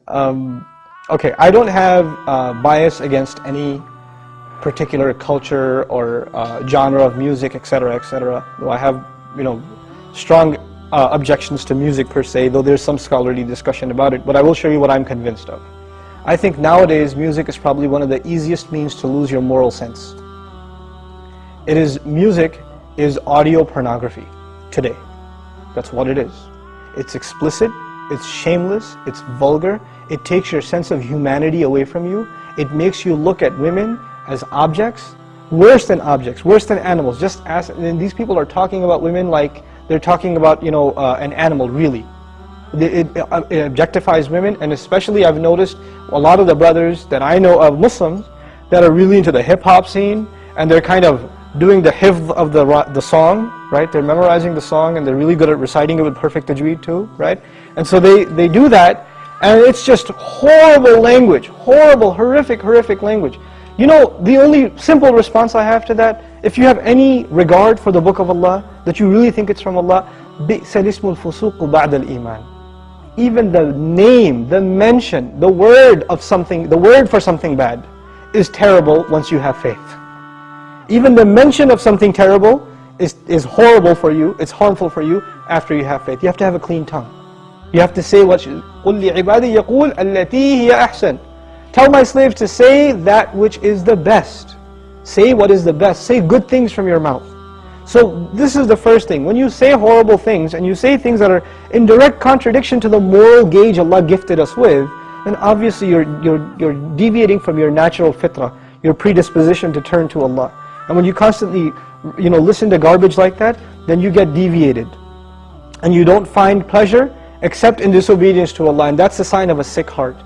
Okay, I don't have bias against any particular culture or genre of music, etc., etc. Though I have, strong objections to music per se, though there's some scholarly discussion about it, but I will show you what I'm convinced of. I think nowadays music is probably one of the easiest means to lose your moral sense. Music is audio pornography today. That's what it is. It's explicit, it's shameless, it's vulgar, it takes your sense of humanity away from you, it makes you look at women as objects, worse than animals. Just as, and these people are talking about women like they're talking about, an animal, really. It objectifies women, and especially I've noticed a lot of the brothers that I know of, Muslims, that are really into the hip-hop scene, and they're kind of doing the hifz of the song, right? They're memorizing the song, and they're really good at reciting it with perfect tajweed too, right? And so they do that, and it's just horrible language, horrible, horrific language. The only simple response I have to that, if you have any regard for the Book of Allah, that you really think it's from Allah, بِئْسَ الْإِسْمُ الْفُسُوقُ بَعْدَ الْإِيمَانِ. Even the name, the mention, the word for something bad is terrible once you have faith. Even the mention of something terrible is horrible for you, it's harmful for you after you have faith. You have to have a clean tongue. You have to say what قُلْ لِعِبَادِي يَقُولْ الَّتِي هِيَ أَحْسَنُ. Tell my slaves to say that which is the best. Say what is the best. Say good things from your mouth. So this is the first thing. When you say horrible things, and you say things that are in direct contradiction to the moral gauge Allah gifted us with, then obviously you're deviating from your natural fitrah, your predisposition to turn to Allah. And when you constantly listen to garbage like that, then you get deviated. And you don't find pleasure except in disobedience to Allah, and that's a sign of a sick heart.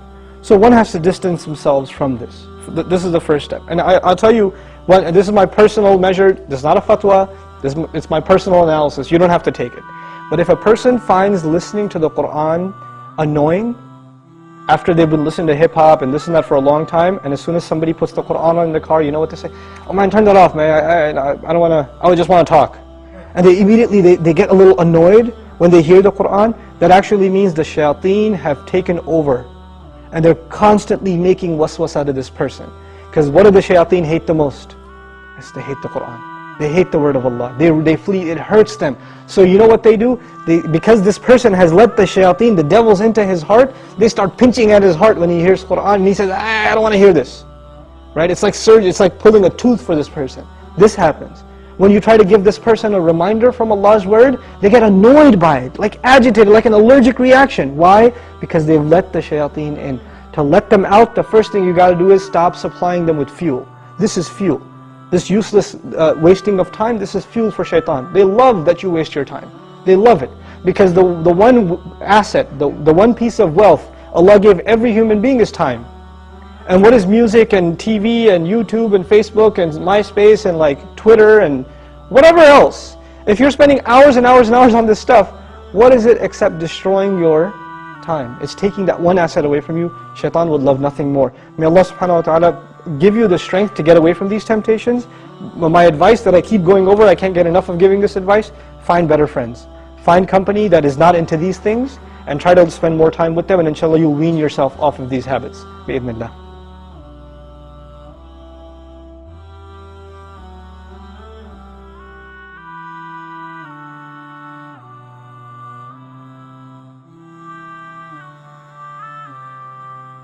So one has to distance themselves from this. This is the first step. And I'll tell you, this is my personal measure, this is not a fatwa, it's my personal analysis, you don't have to take it. But if a person finds listening to the Qur'an annoying, after they've been listening to hip-hop and this and that for a long time, and as soon as somebody puts the Qur'an on in the car, you know what they say? Oh man, turn that off, man, I don't want to, I just want to talk. And they immediately, they get a little annoyed when they hear the Qur'an. That actually means the shayateen have taken over. And they're constantly making waswas out of this person. Because what do the shayateen hate the most? Yes, they hate the Qur'an. They hate the word of Allah. They flee, it hurts them. So you know what they do? Because this person has let the shayateen, the devils, into his heart, they start pinching at his heart when he hears Qur'an, and he says, I don't want to hear this. Right? It's like surgery, it's like pulling a tooth for this person. This happens. When you try to give this person a reminder from Allah's word, they get annoyed by it, like agitated, like an allergic reaction. Why? Because they've let the shayateen in. To let them out, the first thing you got to do is stop supplying them with fuel. This is fuel. This useless wasting of time, this is fuel for shaitan. They love that you waste your time. They love it. Because the one asset, the one piece of wealth Allah gave every human being is time. And what is music and TV and YouTube and Facebook and MySpace and like Twitter and whatever else? If you're spending hours and hours and hours on this stuff, what is it except destroying your time? It's taking that one asset away from you. Shaitan would love nothing more. May Allah subhanahu wa ta'ala give you the strength to get away from these temptations. My advice that I keep going over, I can't get enough of giving this advice, find better friends. Find company that is not into these things and try to spend more time with them, and inshallah you'll wean yourself off of these habits. Bi-idhnillah.